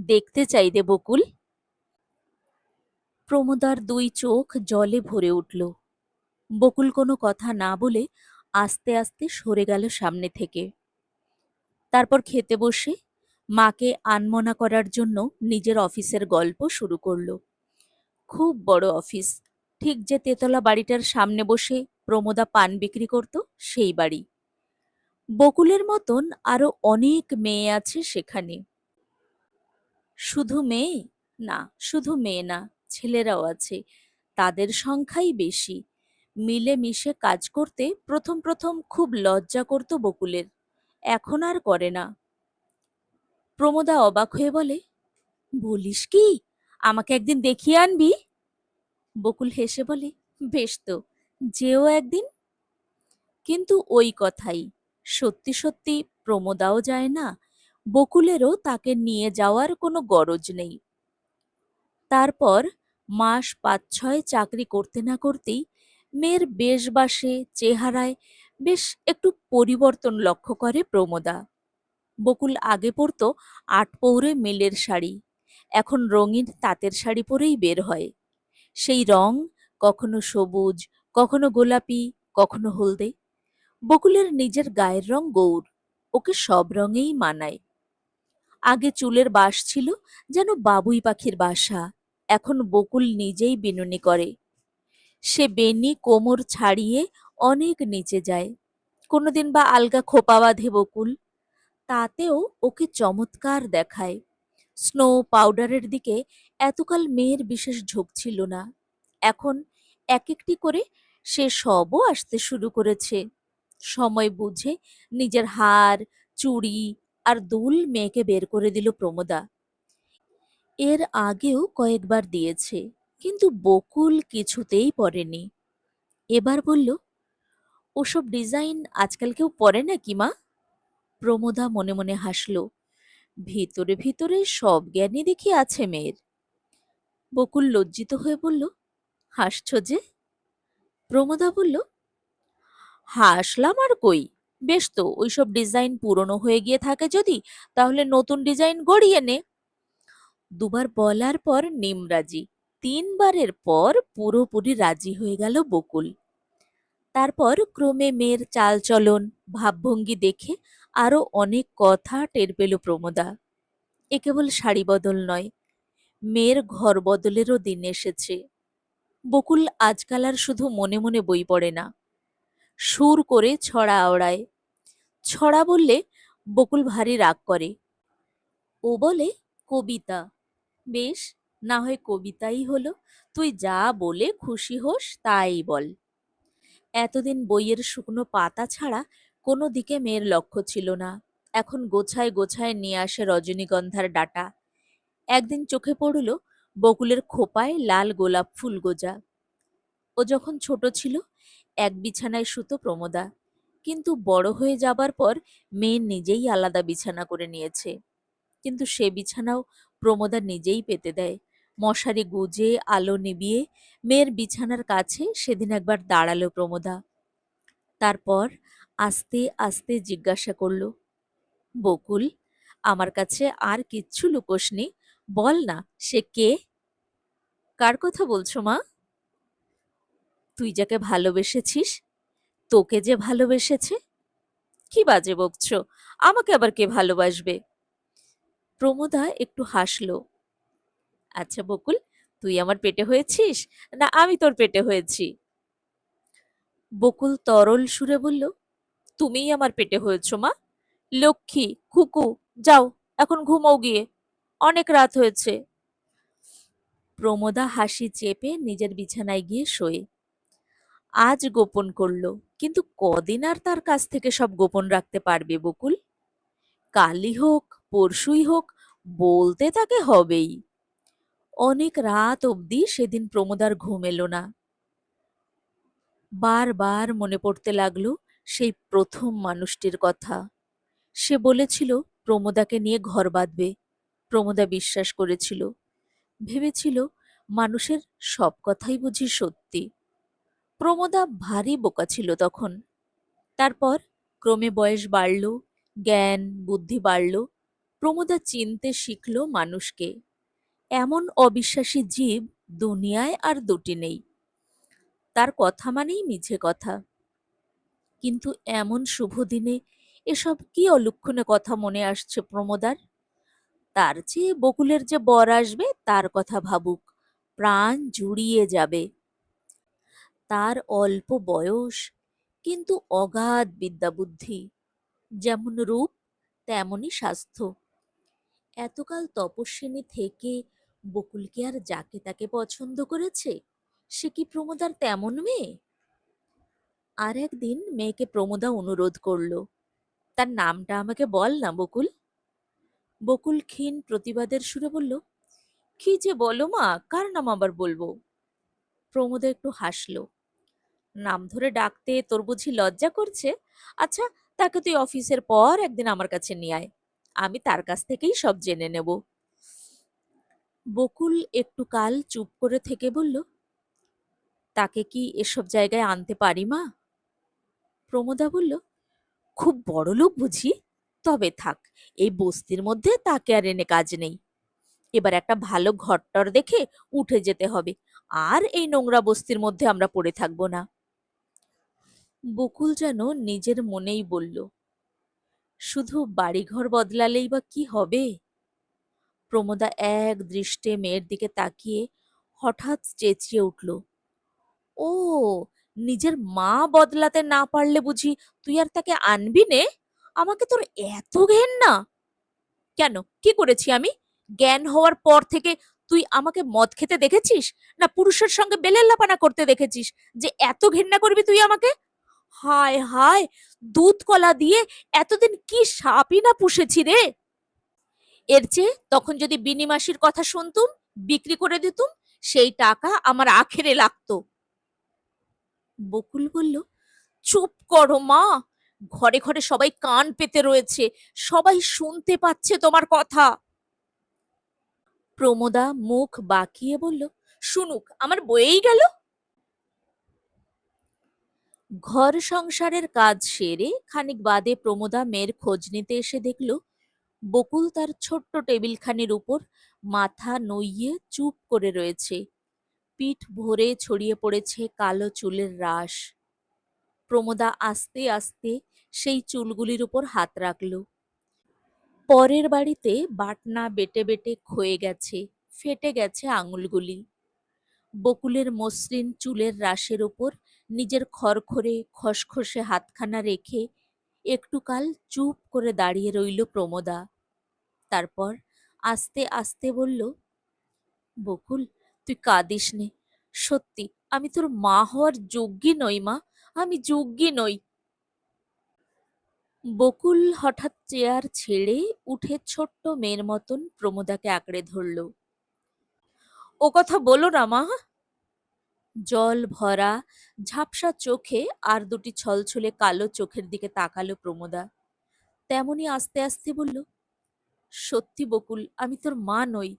দেখতে চাই রে বকুল। প্রমোদার 2 চোখ জলে ভরে উঠল। বকুল কোনো কথা না বলে আস্তে আস্তে সরে গেল সামনে থেকে। তারপর খেতে বসে মাকে আনমনা করার জন্য নিজের অফিসের গল্প শুরু করল। খুব বড় অফিস, ঠিক যে তেতলা বাড়িটার সামনে বসে প্রমোদা পান বিক্রি করত সেই বাড়ি। বকুলের মতন আরো অনেক মেয়ে আছে সেখানে। শুধু মেয়ে? না, শুধু মেয়ে না, ছেলেরাও আছে। তাদের সংখ্যাই বেশি। মিলেমিশে কাজ করতে প্রথম প্রথম খুব লজ্জা করত বকুলের। এখন আর করে না। প্রমোদা অবাক হয়ে বলে, বলিস কি? আমাকে একদিন দেখিয়ে আনবি? বকুল হেসে বলে, বেশ তো, যেও একদিন। কিন্তু ওই কথাই, সত্যি সত্যি প্রমোদাও যায় না, বকুলেরও তাকে নিয়ে যাওয়ার কোনো গরজ নেই। তারপর মাস ৫-৬ চাকরি করতে না করতেই মেয়ের বেশবাসে, চেহারায় বেশ একটু পরিবর্তন লক্ষ্য করে প্রমোদা। বকুল আগে পরত আটপৌরে মেলের শাড়ি, এখন রঙিন তাঁতের শাড়ি পরেই বের হয়। সেই রং কখনো সবুজ, কখনো গোলাপি, কখনো হলদে। বকুলের নিজের গায়ের রং গৌর, ওকে সব রঙেই মানায়। আগে চুলের বাস ছিল যেন বাবুই পাখির বাসা, এখন বকুল নিজেই বিনুনি করে। সে বেনি কোমর ছাড়িয়ে অনেক নিচে যায়। কোনোদিন বা আলগা খোপা বাঁধে বকুল, তাতেও ওকে চমৎকার দেখায়। স্নো পাউডারের দিকে এতকাল মেয়ের বিশেষ ঝোঁক ছিল না, এখন এক একটি করে সে সবও আসতে শুরু করেছে। সময় বুঝে নিজের হার, চুড়ি আর দুল মেয়েকে বের করে দিল প্রমোদা। এর আগেও কয়েকবার দিয়েছে, কিন্তু বকুল কিছুতেই পরেনি। এবার বলল, ওসব ডিজাইন আজকাল কেউ পরে নাকি মা? প্রমোদা মনে মনে হাসল। ভিতরে ভিতরে সব জ্ঞানই দেখি আছে মেয়ের। বকুল লজ্জিত হয়ে বলল, হাসছ যে? প্রমোদা বলল, হাসলাম আর কই। বেশ তো, ওইসব ডিজাইন পুরনো হয়ে গিয়ে থাকে যদি, তাহলে নতুন ডিজাইন গড়িয়ে নে। দুবার বলার পর নিমরাজি, তিনবারের পর পুরোপুরি রাজি হয়ে গেল বকুল। তারপর ক্রমে মেয়ের চালচলন, ভাবভঙ্গি দেখে আরো অনেক কথা টের পেল প্রমোদা। এ কেবল শাড়ি বদল নয়, মেয়ের ঘর বদলেরও দিন এসেছে। বকুল আজকাল আর শুধু মনে মনে বই পড়ে না, সুর করে ছড়া আওড়ায়। ছড়া বললে বকুল ভারী রাগ করে। ও বলে, কবিতা। বেশ, না হয় কবিতাই হলো, তুই যা বলে খুশি হোস তাই বল। এতদিন বইয়ের শুকনো পাতা ছাড়া কোনো দিকে মেয়ের লক্ষ্য ছিল না, এখন গোছায় গোছায় নিয়ে আসে রজনীগন্ধার ডাটা। একদিন চোখে পড়ল বকুলের খোপায় লাল গোলাপ ফুল গোজা। ও যখন ছোট ছিল এক বিছানায় শুতো প্রমোদা, কিন্তু বড় হয়ে যাবার পর মেয়ে নিজেই আলাদা বিছানা করে নিয়েছে। কিন্তু সে বিছানাও প্রমোদা নিজেই পেতে দেয়। মশারি গুজে আলো নিবিয়ে মেয়ের বিছানার কাছে সেদিন একবার দাঁড়ালো প্রমোদা। তারপর আস্তে আস্তে জিজ্ঞাসা করল, বকুল, আমার কাছে আর কিচ্ছু লুকোসনি, বল না সে কে? কার কথা বলছো মা? তুই যাকে ভালোবেসেছিস, তোকে যে ভালোবেসেছে। কি বাজে বকছো, আমাকে আবার কে ভালোবাসবে? প্রমোদা একটু হাসল। আচ্ছা বকুল, তুই আমার পেটে হয়েছিস না আমি তোর পেটে হয়েছি? বকুল তরল সুরে বলল, তুমিই আমার পেটে হয়েছ মা। লক্ষ্মী, খুকু, যাও এখন ঘুমোও গিয়ে, অনেক রাত হয়েছে। প্রমোদা হাসি চেপে নিজের বিছানায় গিয়ে শোয়। আজ গোপন করল, কিন্তু কদিন আর তার কাছ থেকে সব গোপন রাখতে পারবে বকুল? কালই হোক, পরশুই হোক, বলতে তাকে হবেই। অনেক রাত অবধি সেদিন প্রমোদার ঘুম এলো না। বারবার মনে পড়তে লাগলো সেই প্রথম মানুষটির কথা। সে বলেছিল প্রমোদাকে নিয়ে ঘর বাঁধবে। প্রমোদা বিশ্বাস করেছিল, ভেবেছিল মানুষের সব কথাই বুঝি সত্যি। প্রমোদা ভারী বোকা ছিল তখন। তারপর ক্রমে বয়স বাড়ল, জ্ঞান বুদ্ধি বাড়ল, প্রমোদা চিনতে শিখল মানুষকে। এমন অবিশ্বাসী জীব দুনিয়ায় আর দুটি নেই। তার কথা মানেই মিছে কথা। কিন্তু এমন শুভ দিনে এসব কি অলক্ষণে কথা মনে আসছে প্রমোদার? তার চেয়ে বকুলের যে বর আসবে তার কথা ভাবুক, প্রাণ জুড়িয়ে যাবে। তার অল্প বয়স, কিন্তু অগাধ বিদ্যাবুদ্ধি। যেমন রূপ তেমনই স্বাস্থ্য। এতকাল তপস্বিনী থেকে বকুল কি আর যাকে তাকে পছন্দ করেছে? সে কি প্রমোদার তেমন মেয়ে? আর একদিন মেয়েকে প্রমোদা অনুরোধ করল, তার নামটা আমাকে বল না বকুল। বকুল ক্ষীণ প্রতিবাদের সুরে বলল, কি যে বলো মা, কার নাম আবার বলবো? প্রমোদা একটু হাসল। নাম ধরে ডাকতে তোর বুঝি লজ্জা করছে? আচ্ছা, তাকে তুই অফিসের পর একদিন আমার কাছে নিয়ে আয়, আমি তার কাছ থেকেই সব জেনে নেব। বকুল একটু কাল চুপ করে থেকে বলল, তাকে কি এসব জায়গায় আনতে পারি মা? প্রমোদা বলল, খুব বড় লোক বুঝি? তবে থাক, এই বস্তির মধ্যে তাকে আর এনে কাজ নেই। এবার একটা ভালো ঘরটর দেখে উঠে যেতে হবে, আর এই নোংরা বস্তির মধ্যে আমরা পড়ে থাকবো না। বকুল যেন নিজের মনেই বলল, শুধু বাড়িঘর বদলালেই বা কি হবে? প্রমোদা এক দৃষ্টে মেয়ের দিকে তাকিয়ে হঠাৎ চেঁচিয়ে উঠল, ও, নিজের মা বদলাতে না পারলে বুঝি তুই আর তাকে আনবি নে? আমাকে তোর এত ঘেন্না! কেন, কি করেছি আমি? জ্ঞান হওয়ার পর থেকে তুই আমাকে মদ খেতে দেখেছিস, না পুরুষের সঙ্গে বেলেল্লাপানা করতে দেখেছিস যে এত ঘেন্না করবি তুই আমাকে? হায় হায়, দুধ কলা দিয়ে এতদিন কি সাপই না পুষেছি রে! এর চেয়ে তখন যদি বিনিমাসির কথা শুনতুম, বিক্রি করে দিতুম, সেই টাকা আমার আখেরে লাগতো। বকুল বলল, চুপ করো মা, ঘরে ঘরে সবাই কান পেতে রয়েছে, সবাই শুনতে পাচ্ছে তোমার কথা। প্রমোদা মুখ বাঁকিয়ে বলল, শুনুক, আমার বয়েই গেল। ঘর সংসারের কাজ সেরে খানিক বাদে প্রমোদা মেয়ের খোঁজ নিতে এসে দেখল বকুল তার ছোট্ট টেবিলখানির উপর মাথা নইয়ে চুপ করে রয়েছে। পিঠ ভরে ছড়িয়ে পড়েছে কালো চুলের রাশ। প্রমোদা আস্তে আস্তে সেই চুলগুলির উপর হাত রাখল। পরের বাড়িতে বাটনা বেটে বেটে ক্ষয়ে গেছে, ফেটে গেছে আঙুলগুলি। বকুলের মসৃণ চুলের রাশের ওপর নিজের খরখরে খসখসে হাতখানা রেখে একটু কাল চুপ করে দাঁড়িয়ে রইল প্রমোদা। তারপর আস্তে আস্তে বলল, বকুল, তুই কাঁদিস নে। সত্যি আমি তোর মা হওয়ার যোগ্যই নই মা, আমি যোগ্যই নই। বকুল হঠাৎ চেয়ার ছেড়ে উঠে ছোট্ট মেয়ের মতন প্রমোদাকে আঁকড়ে ধরল। ও কথা বলো না মা। জল ভরা ঝাপসা চোখে আর দুটি ছলছলে কালো চোখের দিকে তাকালো প্রমোদা। তেমনি আস্তে আস্তে বলল, সত্যি বকুল, আমি তোর মা নই।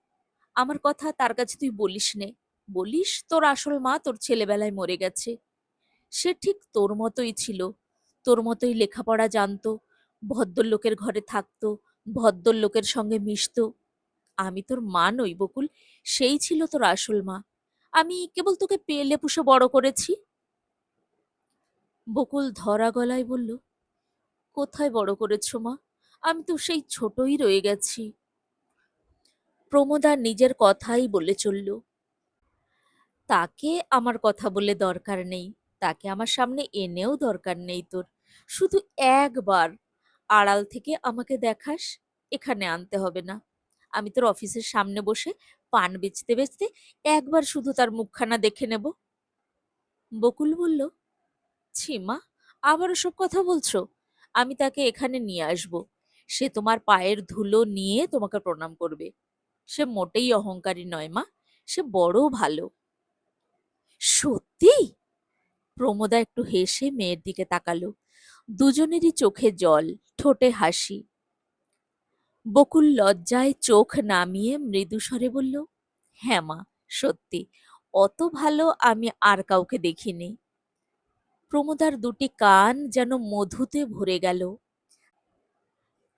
আমার কথা তার কাছে তুই বলিস নে। বলিস তোর আসল মা তোর ছেলেবেলায় মরে গেছে। সে ঠিক তোর মতোই ছিল, তোর মতোই লেখাপড়া জানতো, ভদ্রলোকের ঘরে থাকতো, ভদ্রলোকের সঙ্গে মিশতো। আমি তোর মা নই বকুল, সেই ছিল তোর আসল মা। আমি কেবল তোকে পেলে পুষে বড় করেছি। বকুল ধরা গলায় বলল, কোথায় বড় করেছ মা? আমি তো সেই ছোটই রয়ে গেছি। প্রমোদা নিজের কথাই বলে চলল, তাকে আমার কথা বলে দরকার নেই, তাকে আমার সামনে এনেও দরকার নেই তোর। শুধু একবার আড়াল থেকে আমাকে দেখাস, এখানে আনতে হবে না। আমি তোর অফিসের সামনে বসে পান বেচতে বেচতে একবার শুধু তার মুখখানা দেখে নেব। বকুল বলল, ছি মা, আবার ওসব কথা বলছো? আমি তাকে এখানে নিয়ে আসব, সে তোমার পায়ের ধুলো নিয়ে তোমাকে প্রণাম করবে। সে মোটেই অহংকারী নয় মা, সে বড় ভালো। সত্যি? প্রমোদা একটু হেসে মেয়ের দিকে তাকালো। দুজনেরই চোখে জল, ঠোঁটে হাসি। বকুল লজ্জায় চোখ নামিয়ে মৃদুস্বরে বলল, হ্যাঁ মা, সত্যি, অত ভালো আমি আর কাউকে দেখিনি। প্রমোদার দুটি কান যেন মধুতে ভরে গেল।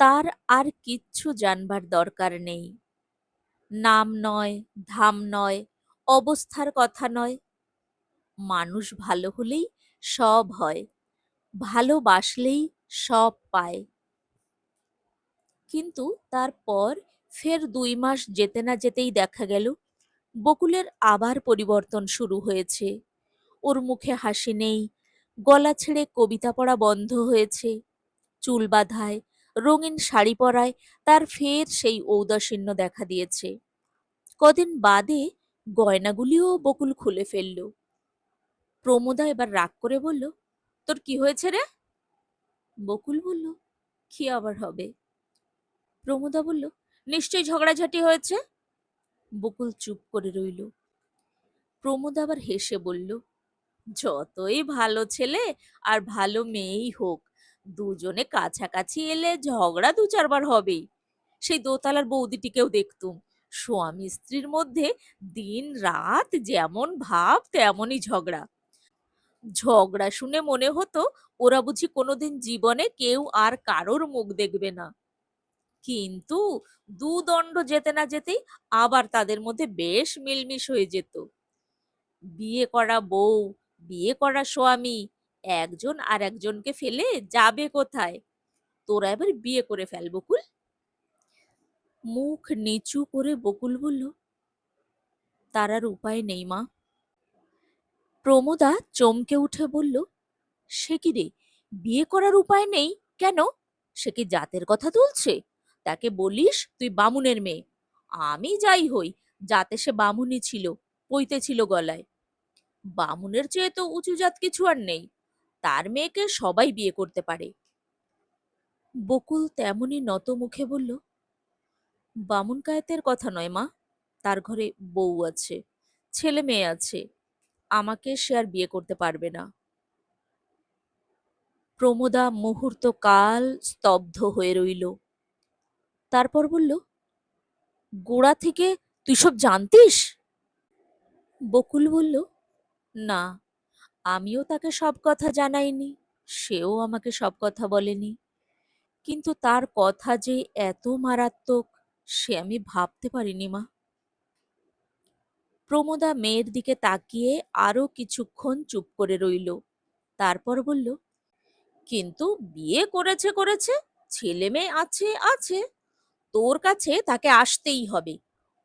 তার আর কিচ্ছু জানবার দরকার নেই। নাম নয়, ধাম নয়, অবস্থার কথা নয়। মানুষ ভালো হলেই সব হয়, ভালোবাসলেই সব পায়। কিন্তু তারপর ফের 2 মাস যেতে না যেতেই দেখা গেল বকুলের আবার পরিবর্তন শুরু হয়েছে। ওর মুখে হাসি নেই, গলা ছেড়ে কবিতা পড়া বন্ধ হয়েছে, চুল বাঁধায়, রঙিন শাড়ি পরায় তার ফের সেই ঔদাসীন্য দেখা দিয়েছে। কদিন বাদে গয়নাগুলিও বকুল খুলে ফেলল। প্রমোদা এবার রাগ করে বলল, তোর কি হয়েছে রে? বকুল বলল, কি আবার হবে? প্রমোদা বলল, নিশ্চয়ই ঝগড়াঝাটি হয়েছে। বকুল চুপ করে রইল। প্রমোদ আবার হেসে বলল, যতই ভালো ছেলে আর ভালো মেয়েই হোক, দুজনে কাছাকাছি এলে ঝগড়া দু চারবার হবেই। সেই দোতলার বৌদিটিকেও দেখতুম, স্বামী স্ত্রীর মধ্যে দিন রাত যেমন ভাব তেমনই ঝগড়া। ঝগড়া শুনে মনে হতো ওরা বুঝি কোনোদিন জীবনে কেউ আর কারোর মুখ দেখবে না। কিন্তু দুদণ্ড যেতে না যেতেই আবার তাদের মধ্যে বেশ মিলমিশ হয়ে যেত। বিয়ে করা বউ, বিয়ে করা স্বামী, একজন আর একজনকে ফেলে যাবে কোথায়? তোরা এবার বিয়ে করে ফেল বকুল। মুখ নিচু করে বকুল বলল, তার আর উপায় নেই মা। প্রমোদা চমকে উঠে বলল, সে কি রে, বিয়ে করার উপায় নেই কেন? সে কি জাতের কথা তুলছে? তাকে বলিস তুই বামুনের মেয়ে। আমি যাই হই, যাতে সে বামুনই ছিল, পইতে ছিল গলায়। বামুনের চেয়ে তো উঁচু জাত কিছু আর নেই। তার মেয়েকে সবাই বিয়ে করতে পারে। বকুল তেমনি নত মুখে বলল, বামুন কায়েতের কথা নয় মা, তার ঘরে বউ আছে, ছেলে মেয়ে আছে, আমাকে সে আর বিয়ে করতে পারবে না। প্রমোদা মুহূর্ত কাল স্তব্ধ হয়ে রইল। তারপর বলল, গোড়া থেকে তুই সব জানতিস? বকুল বলল, না, আমিও তাকে সব কথা জানাইনি, সেও আমাকে সব কথা বলেনি। কিন্তু তার কথা যে এত মারাত্মক, সে আমি ভাবতে পারিনি মা। প্রমোদা মেয়ের দিকে তাকিয়ে আরো কিছুক্ষণ চুপ করে রইল। তারপর বলল, কিন্তু বিয়ে করেছে করেছে, ছেলে মেয়ে আছে আছে, তোর কাছে তাকে আসতেই হবে।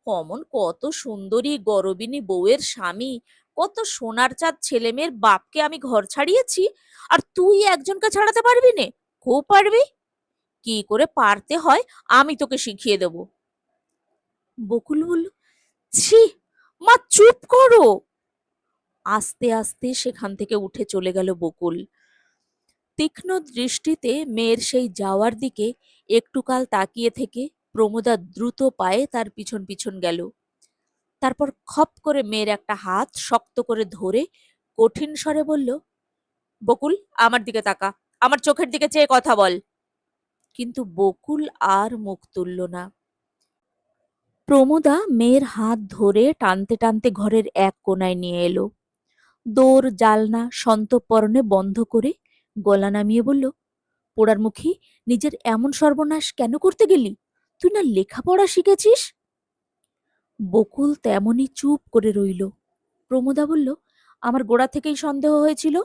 অমন কত সুন্দরী গরবিনী বউয়ের স্বামী, কত সোনার চাঁদ ছেলে মেয়ের বাপকে আমি ঘর ছাড়িয়েছি, আর তুই একজনকে ছাড়াতে পারবি নে? খুব পারবি। কি করে পারতে হয় আমি তোকে শিখিয়ে দেব। বকুল বলল, ছি, মা চুপ করো। আস্তে আস্তে সেখান থেকে উঠে চলে গেল বকুল। তীক্ষ্ণ দৃষ্টিতে মেয়ের সেই যাওয়ার দিকে একটুকাল তাকিয়ে থেকে প্রমোদা দ্রুত পায়ে তার পিছন পিছন গেল। তারপর খপ করে মেয়ের একটা হাত শক্ত করে ধরে কঠিন স্বরে বলল, বকুল, আমার দিকে তাকা, আমার চোখের দিকে চেয়ে কথা বল। কিন্তু বকুল আর মুখ তুলল না। প্রমোদা মেয়ের হাত ধরে টানতে টানতে ঘরের এক কোণায় নিয়ে এলো। দোর জালনা সন্তর্পণে বন্ধ করে গলা নামিয়ে বলল, পোড়ারমুখী, নিজের এমন সর্বনাশ কেন করতে গেলি? তুই না লেখাপড়া শিখেছিস? বকুল তেমনি চুপ করে রইল। প্রমোদা বলল, আমার গোড়া থেকেই সন্দেহ হয়েছিল,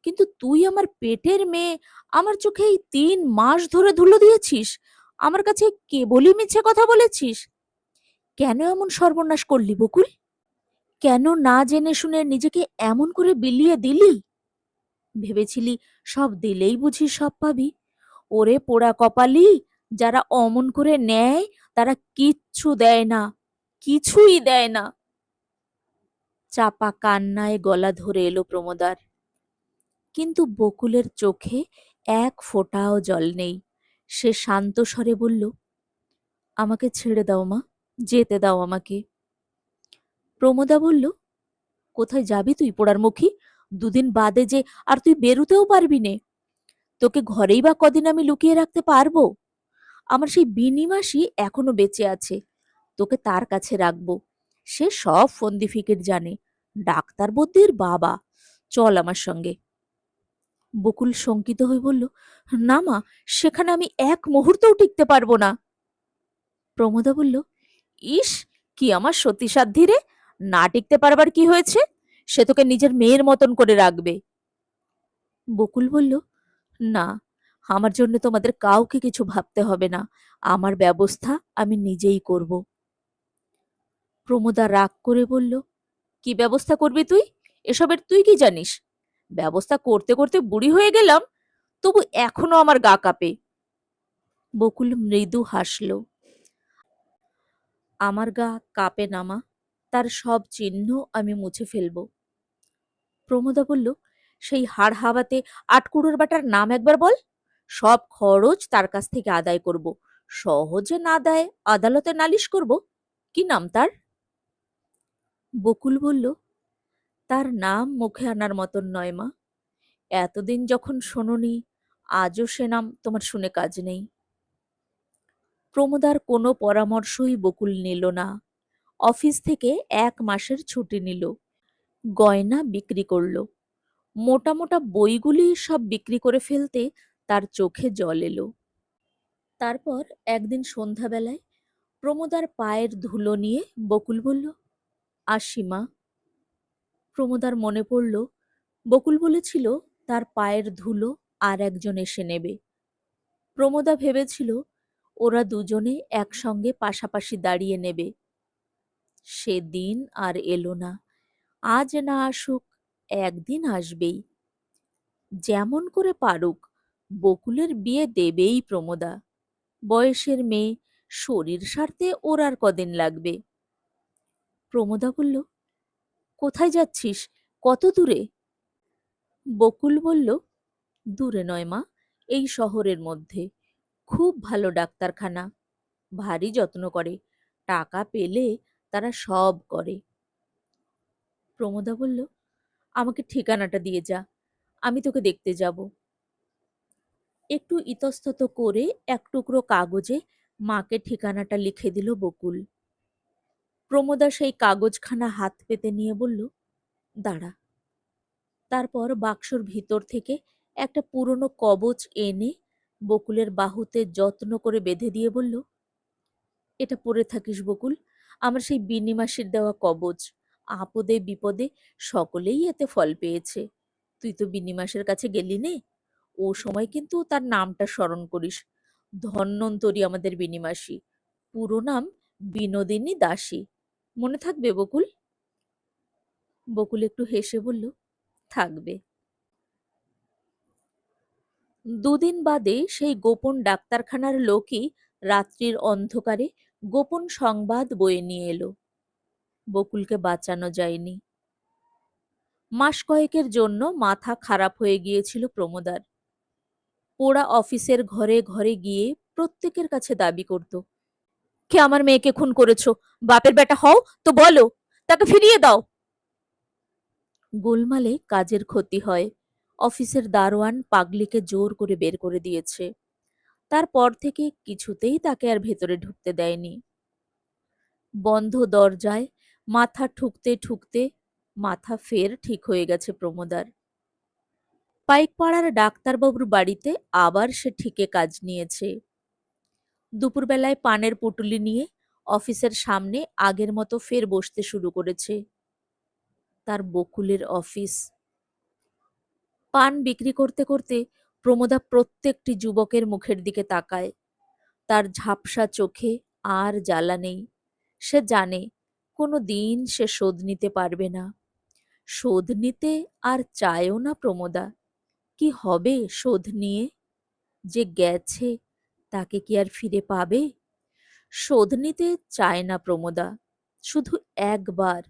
কিন্তু তুই আমার পেটের মেয়ে, আমার চোখে এই 3 মাস ধরে ধুলো দিয়েছিস, আমার কাছে কেবলই মিছে কথা বলেছিস। কেন এমন সর্বনাশ করলি বকুল? কেন না জেনে শুনে নিজেকে এমন করে বিলিয়ে দিলি? ভেবেছিলি সব দিলেই বুঝি সব পাবি? ওরে পোড়া কপালি, যারা অমন করে নেয় তারা কিচ্ছু দেয় না, কিছুই দেয় না। চাপা কান্নায় গলা ধরে এলো প্রমোদার। কিন্তু বকুলের চোখে এক ফোঁটাও জল নেই। সে শান্ত স্বরে বলল, আমাকে ছেড়ে দাও মা, যেতে দাও আমাকে। প্রমোদা বলল, কোথায় যাবি তুই পোড়ারমুখী? 2 দিন বাদে যে আর তুই বেরুতেও পারবি নে। তোকে ঘরেই বা কদিন আমি লুকিয়ে রাখতে পারবো? আমার সেই বিনি মাসি এখনো বেঁচে আছে, তোকে তার কাছে রাখবো। সে সব ফন্দি ফিকির জানে, ডাক্তার বদ্যির বাবা। চল আমার সঙ্গে। বকুল শঙ্কিত হয়ে বলল, না মা, সেখানে আমি এক মুহূর্তও টিকতে পারবো না। প্রমোদা বলল, ইস, কি আমার সতীসাধ্যি রে, না টিকতে পারবার কি হয়েছে? সে তোকে নিজের মেয়ের মতন করে রাখবে। বকুল বলল, না, আমার জন্য তোমাদের কাউকে কিছু ভাবতে হবে না, আমার ব্যবস্থা আমি নিজেই করব। প্রমোদা রাগ করে বলল, কি ব্যবস্থা করবি তুই? এসবের তুই কি জানিস? ব্যবস্থা করতে করতে বুড়ি হয়ে গেলাম, তবু এখনো আমার গা কাঁপে। বকুল মৃদু হাসল। আমার গা কাঁপে না মা, তার সব চিহ্ন আমি মুছে ফেলব। প্রমোদা বলল, সেই হাড় হাওয়াতে আটকুড়োর বাটার নাম একবার বল, সব খরচ তার কাছ থেকে আদায় করব। সহজে না দেয় আদালতে নালিশ করব। কি নাম তার? বকুল বলল, তার নাম মুখে আনার মতন নয় মা। এতদিন যখন শোনোনি, আজও সে নাম তোমার শুনে কাজ নেই। প্রমোদার কোনো পরামর্শই বকুল নিল না। অফিস থেকে 1 মাসের ছুটি নিল। গয়না বিক্রি করল। মোটা মোটা বইগুলি সব বিক্রি করে ফেলতে তার চোখে জল এলো। তারপর একদিন সন্ধ্যাবেলায় প্রমোদার পায়ের ধুলো নিয়ে বকুল বলল, আসি মা। প্রমোদার মনে পড়ল বকুল বলেছিল তার পায়ের ধুলো আর একজন এসে নেবে। প্রমোদা ভেবেছিল ওরা দুজনে একসঙ্গে পাশাপাশি দাঁড়িয়ে নেবে। সে দিন আর এলো না। আজ না আসুক, একদিন আসবেই। যেমন করে পারুক বকুলের বিয়ে দেবেই প্রমোদা। বয়সের মেয়ে, শরীর সারতে ওর আর কদিন লাগবে। প্রমোদা বলল, কোথায় যাচ্ছিস, কত দূরে? বকুল বলল, দূরে নয় মা, এই শহরের মধ্যে। খুব ভালো ডাক্তারখানা, ভারী যত্ন করে, টাকা পেলে তারা সব করে। প্রমোদা বলল, আমাকে ঠিকানাটা দিয়ে যা, আমি তোকে দেখতে যাব। একটু ইতস্তত করে এক টুকরো কাগজে মাকে ঠিকানাটা লিখে দিল বকুল। প্রমোদা সেই কাগজখানা হাত পেতে নিয়ে বলল, দাঁড়া। তারপর বাক্সর ভিতর থেকে একটা পুরনো কবচ এনে বকুলের বাহুতে যত্ন করে বেঁধে দিয়ে বলল, এটা পরে থাকিস বকুল, আমার সেই বিনিমাসের দেওয়া কবচ। আপদে বিপদে সকলেই এতে ফল পেয়েছে। তুই তো বিনিমাসের কাছে গেলি নে, ও সময় কিন্তু তার নামটা স্মরণ করিস। ধন্বন্তরী আমাদের বিনিমাসী, পুরো নাম বিনোদিনী দাসী। মনে থাকবে বকুল? বকুল একটু হেসে বলল, থাকবে। দুদিন বাদে সেই গোপন ডাক্তারখানার লোকই রাত্রির অন্ধকারে গোপন সংবাদ বয়ে নিয়ে এলো, বকুলকে বাঁচানো যায়নি। মাস কয়েকের জন্য মাথা খারাপ হয়ে গিয়েছিল প্রমোদার। পোড়া অফিসের ঘরে ঘরে গিয়ে প্রত্যেকের কাছে দাবি করত, কে আমার মেয়েকে খুন করেছো? বাপের বেটা হও তো বলো, তাকে ফিরিয়ে দাও। গোলমালে কাজের ক্ষতি হয়। অফিসের দারোয়ান পাগলিকে জোর করে বের করে দিয়েছে। তারপর থেকে কিছুতেই তাকে আর ভেতরে ঢুকতে দেয়নি। বন্ধ দরজায় মাথা ঠুকতে ঠুকতে মাথা ফের ঠিক হয়ে গেছে প্রমোদার। পাইকপাড়ার ডাক্তারবাবুর বাড়িতে আবার সে ঠিকে কাজ নিয়েছে। দুপুরবেলায় পানের পুটুলি নিয়ে অফিসের সামনে আগের মতো ফের বসতে শুরু করেছে। তার বকুলের অফিস। পান বিক্রি করতে করতে প্রমোদা প্রত্যেকটি যুবকের মুখের দিকে তাকায়। তার ঝাপসা চোখে আর জ্বালা নেই। সে জানে কোনো দিন সে শোধ নিতে পারবে না। শোধ নিতে আর চায়ও না প্রমোদা। কি হবে শোধ নিয়ে? যে গেছে তাকে কি আর ফিরে পাবে? শোধ নিতে চায় না প্রমোদা, শুধু একবার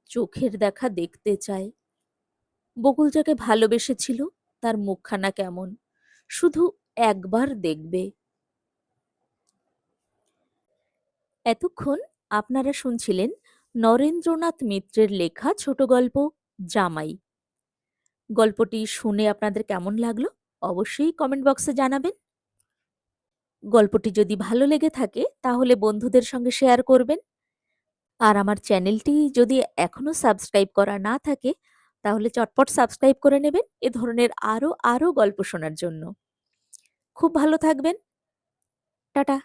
চোখের দেখা দেখতে চায়। বকুল যাকে ভালোবেসেছিল তার মুখখানা কেমন, শুধু একবার দেখবে। এতক্ষণ আপনারা শুনছিলেন নরেন্দ্রনাথ মিত্রের লেখা ছোট গল্প জামাই। গল্পটি শুনে আপনাদের কেমন লাগলো অবশ্যই কমেন্ট বক্সে জানাবেন। গল্পটি যদি ভালো লেগে থাকে তাহলে বন্ধুদের সঙ্গে শেয়ার করবেন। আর আমার চ্যানেলটি যদি এখনো সাবস্ক্রাইব করা না থাকে তাহলে চটপট সাবস্ক্রাইব করে নেবেন এ ধরনের আরো আরো গল্প শোনার জন্য। খুব ভালো থাকবেন। টাটা।